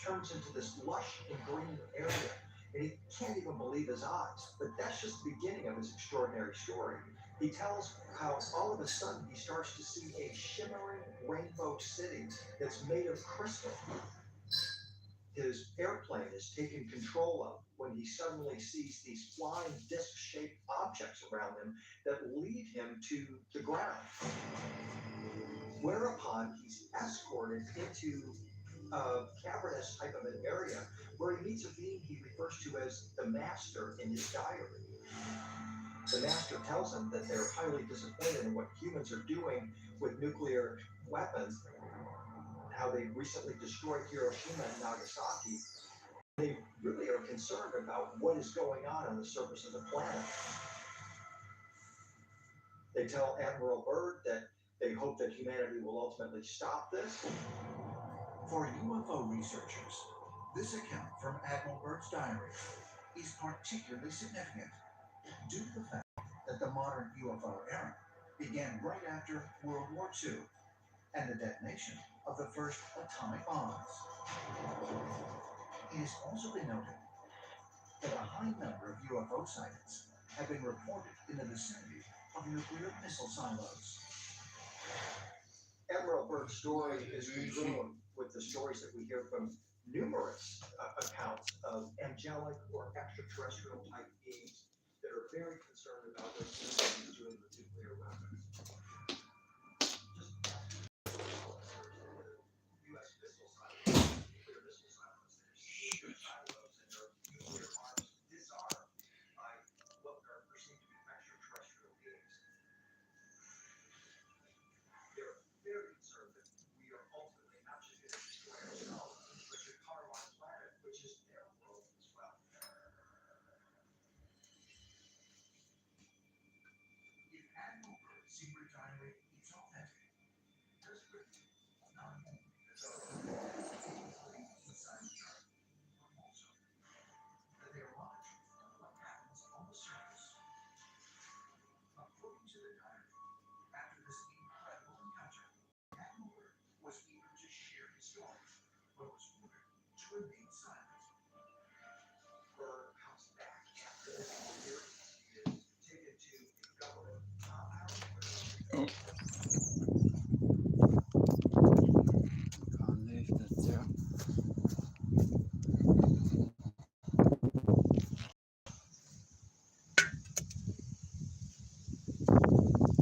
turns into this lush and green area. And he can't even believe his eyes. But that's just the beginning of his extraordinary story. He tells how all of a sudden he starts to see a shimmering rainbow city that's made of crystal. His airplane is taken control of when he suddenly sees these flying disc shaped objects around him that lead him to the ground. Whereupon he's escorted into a cavernous type of an area where he meets a being he refers to as the master in his diary. The master tells him that they're highly disappointed in what humans are doing with nuclear weapons, how they recently destroyed Hiroshima and Nagasaki. They really are concerned about what is going on the surface of the planet. They tell Admiral Byrd that they hope that humanity will ultimately stop this. For UFO researchers, this account from Admiral Byrd's diary is particularly significant due to the fact that the modern UFO era began right after World War II and the detonation of the first atomic bombs. It has also been noted that a high number of UFO sightings have been reported in the vicinity of nuclear missile silos. Admiral Byrd's story is congruent with the stories that we hear from numerous accounts of angelic or extraterrestrial type beings that are very concerned about what humans are doing with nuclear weapons. U.S. missile silos, nuclear missile silos, they're secret silos and their nuclear arms disarmed by what are perceived to be extraterrestrial beings. They're very concerned that we are ultimately not just going to destroy ourselves, but to harm our planet, which is their world as well. If Admiral Byrd's secret diary is authentic, there's written not only inside the diary, but also that they are monitoring what happens on the surface. According to the diary, after this incredible encounter, Admiral Byrd was eager to share his story, but was ordered to remain silent. Byrd comes back after this experience. He is taken to a government compound where Can't leave that there.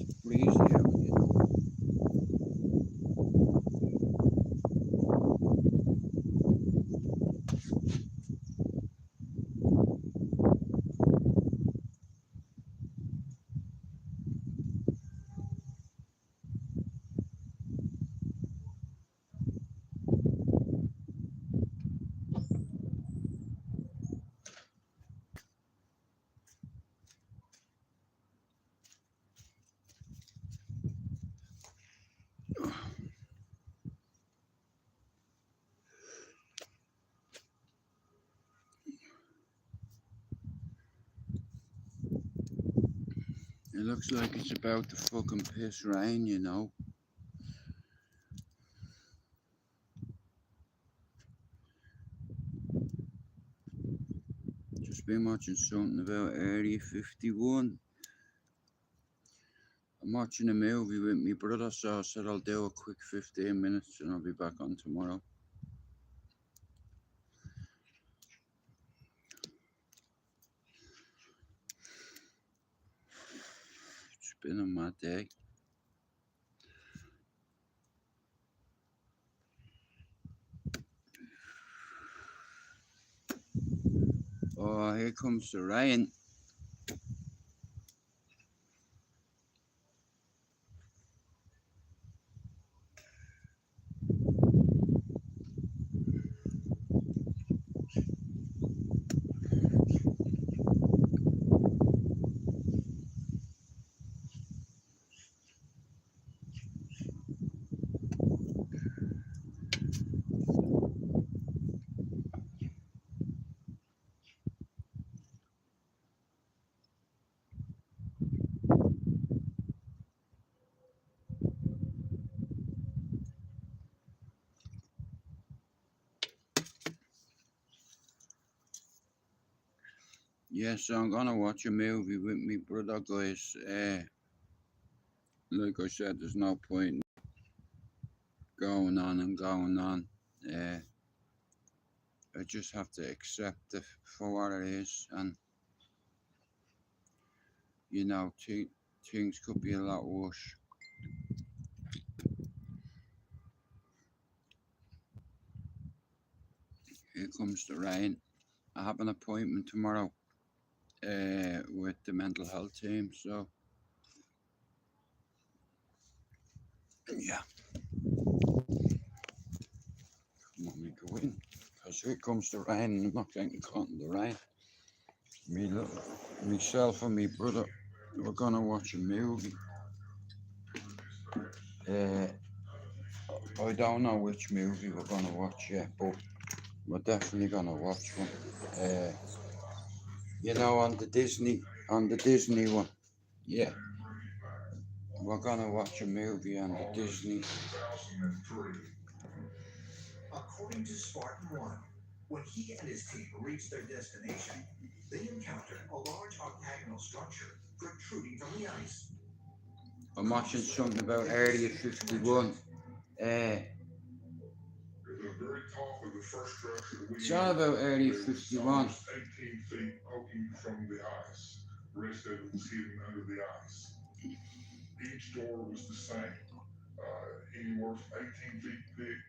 It's breezy out here. It looks like it's about to fucking piss rain, you know. Just been watching something about Area 51. I'm watching a movie with my brother, so I said I'll do a quick 15 minutes and I'll be back on tomorrow. It's been a mad day. Oh, here comes the rain. Yes, I'm gonna watch a movie with me brother, guys. Like I said, there's no point going on and going on. Uh, I just have to accept it for what it is, and you know, things could be a lot worse. Here comes the rain. I have an appointment tomorrow with the mental health team, so yeah, come on, me go in, because here comes the rain, and I'm not getting caught in the rain. Myself and me brother, we're gonna watch a movie. Uh, I don't know which movie we're gonna watch yet, but we're definitely gonna watch one. Uh, you know, on the Disney one. Yeah, we're gonna watch a movie on the Disney. According to Spartan 1, when he and his team reached their destination, they encountered a large octagonal structure protruding from the ice. I'm watching something about Area 51. It's all about Area 51. 18 feet poking from the ice. The rest of it was hidden under the ice. Each door was the same, anywhere from 18 feet thick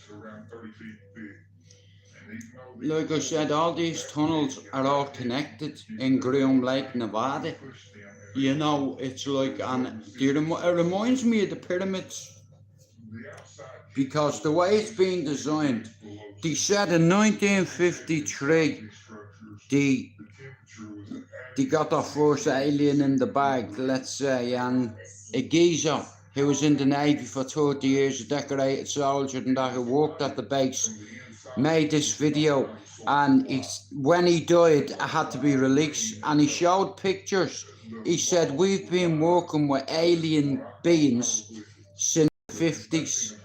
to around 30 feet thick. Like I said, all these tunnels are all connected in Groom Lake, Nevada. You know, it's like, and it reminds me of the pyramids, because the way it's been designed, they said in 1953, they got their first alien in the bag, let's say, and a geezer who was in the Navy for 30 years, a decorated soldier and that, who worked at the base, made this video, and when he died, it had to be released, and he showed pictures. He said, we've been working with alien beings since the 50s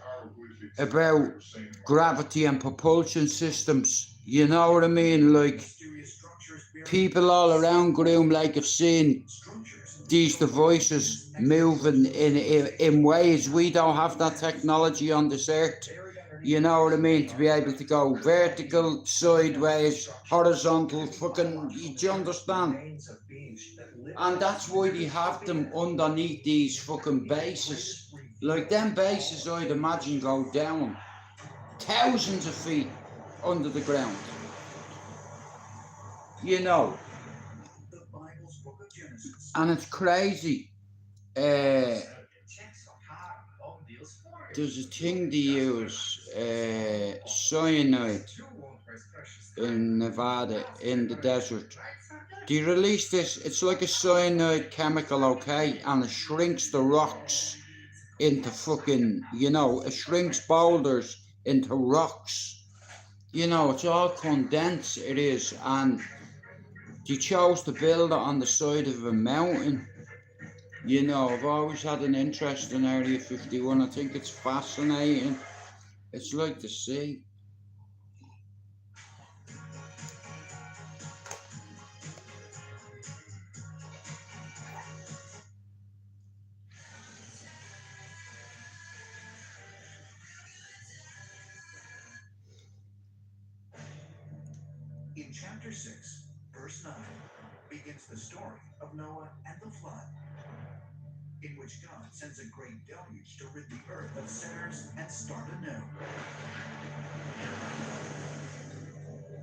about gravity and propulsion systems. You know what I mean? Like, people all around Groom Lake have seen these devices moving in ways we don't have that technology on this earth. You know what I mean? To be able to go vertical, sideways, horizontal, fucking, do you understand? And that's why they have them underneath these fucking bases. Like, them bases, I'd imagine, go down thousands of feet under the ground. You know. And it's crazy. There's a thing they use, cyanide, in Nevada, in the desert. They release this, it's like a cyanide chemical, okay, and it shrinks the rocks into fucking, you know, it shrinks boulders into rocks. You know, it's all condensed, it is, and they chose to build it on the side of a mountain. You know, I've always had an interest in Area 51. I think it's fascinating. It's like the sea. In chapter 6, verse 9, begins the story of Noah and the flood, in which God sends a great deluge to rid the earth of sinners and start anew.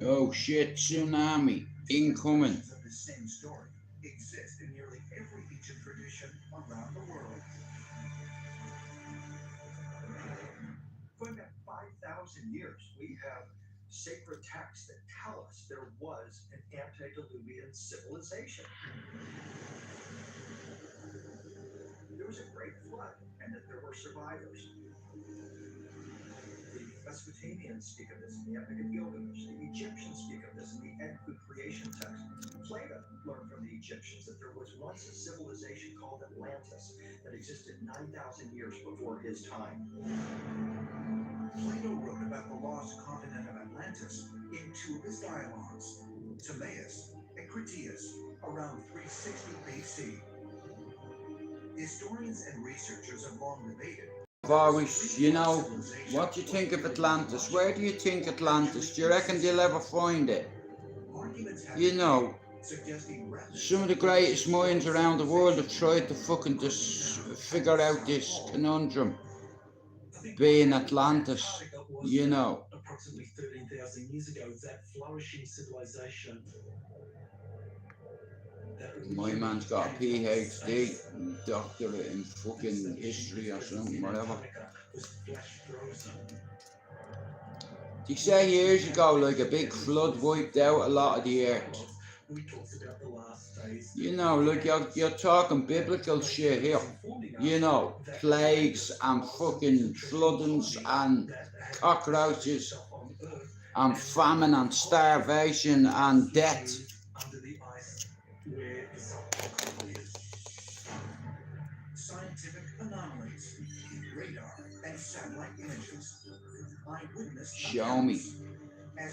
Oh shit, tsunami incoming. Of the same story exist in nearly every ancient tradition around the world. Going back 5,000 years, we have sacred texts that tell us there was an antediluvian civilization. There was a great flood, and that there were survivors. The Mesopotamians speak of this in the Epic of Gilgamesh. The Egyptians speak of this in the Enkidu creation text. Plato learned from the Egyptians that there was once a civilization called Atlantis that existed 9,000 years before his time. Plato wrote about the lost continent of Atlantis in two of his dialogues, Timaeus and and Cretaeus around 360 BC. Historians and researchers have long debated. Boris, you know, what do you think of Atlantis? Where do you think Atlantis? Do you reckon they'll ever find it? You know, some of the greatest minds around the world have tried to fucking just figure out this conundrum. Being Atlantis, you know. Approximately 13,000 years ago, that flourishing civilization. My man's got a PhD, doctorate in fucking history or something, whatever. They say years ago, like a big flood wiped out a lot of the earth. You know, like you're talking biblical shit here. You know, plagues and fucking floodings and cockroaches and famine and starvation and death. Scientific anomalies, radar and satellite images, eyewitness Show me.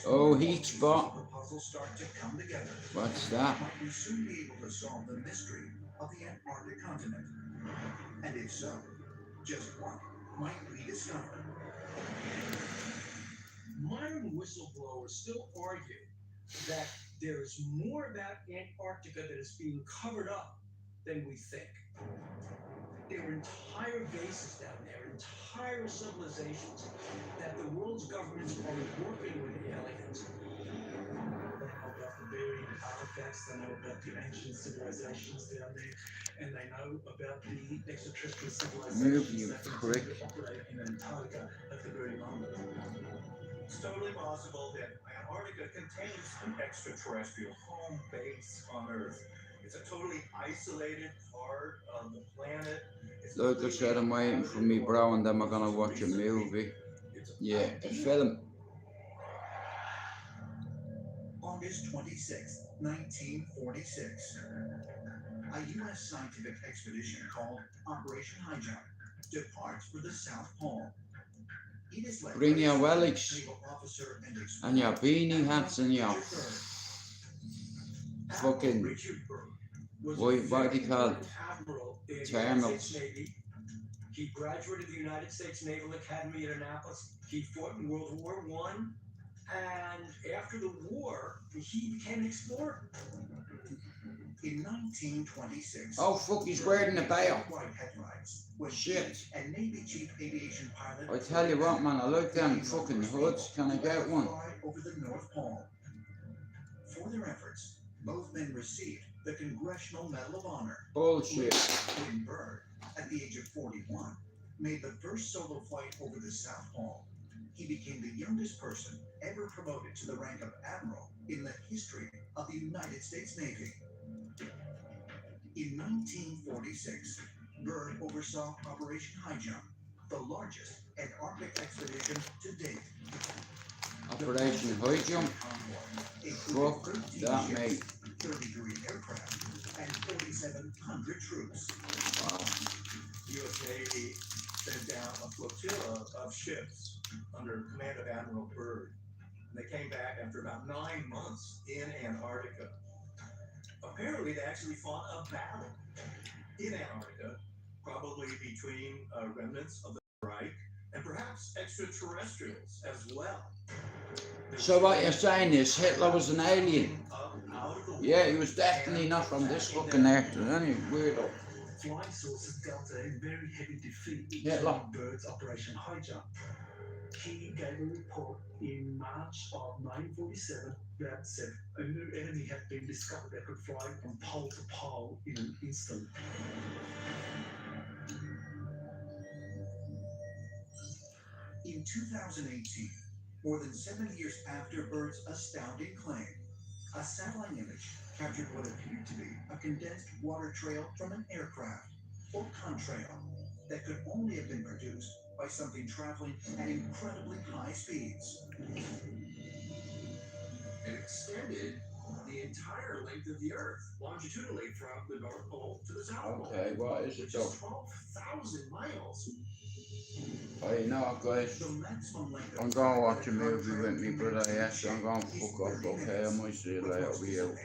Oh, heat spot. the puzzles start to come together. What's that? Might we soon be able to solve the mystery of the Antarctic continent? And if so, just what might we discover? Modern whistleblowers still argue that there is more about Antarctica that is being covered up than we think. There are entire bases down there, entire civilizations that the world's governments are working with aliens. They know about the buried artifacts, they know about the ancient civilizations down there, and they know about the extraterrestrial civilizations that continue to operate in Antarctica at the very moment. It's totally possible that Antarctica contains an extraterrestrial home base on Earth. It's a totally isolated part of the planet. Like I said, I'm waiting for me bro and then we're gonna watch a movie. Yeah, a film. August 26, 1946. A U.S. scientific expedition called Operation High Jump departs for the South Pole. It is led Bring by your a relics naval officer and your beanie hats and your fucking, what do you call it? Thermals. He graduated the United States Naval Academy at Annapolis. He fought in World War I, and after the war, he became an explorer. In 1926. Oh fuck, he's wearing a bail. Shit. And Navy Chief Aviation Pilot. I tell you what, man, I like them fucking hoods. Can I get one? Over the North Pole. For their efforts, both men received the Congressional Medal of Honor. Bullshit. William Byrd, at the age of 41, made the first solo flight over the South Pole. He became the youngest person ever promoted to the rank of Admiral in the history of the United States Navy. In 1946, Byrd oversaw Operation High Jump, the largest Antarctic expedition to date. Operation High Jump? Fuck that, mate. 33 aircraft and 4,700 troops. Wow. U.S. Navy sent down a flotilla of ships under command of Admiral Byrd. And they came back after about 9 months in Antarctica. Apparently, they actually fought a battle in Antarctica, probably between remnants of the Reich and perhaps extraterrestrials as well. So what you're saying is Hitler was an alien? Yeah, he was definitely not from this fucking earth. Any weirdo. Flying sources dealt a very heavy defeat Hitler. to Byrd's Operation High Jump. He gave a report in March of 1947 that said a new enemy had been discovered that could fly from pole to pole in an instant. In 2018, more than 7 years after Byrd's astounding claim, a satellite image captured what appeared to be a condensed water trail from an aircraft, or contrail, that could only have been produced by something traveling at incredibly high speeds. It extended the entire length of the Earth, longitudinally from the North Pole to the South Pole. Okay, what is it Which though? is 12,000 miles. Oh, you know what, guys? The maximum length of I'm going to watch a movie with me brother, yes, I'm going to fuck off, okay? I might see you later, we out.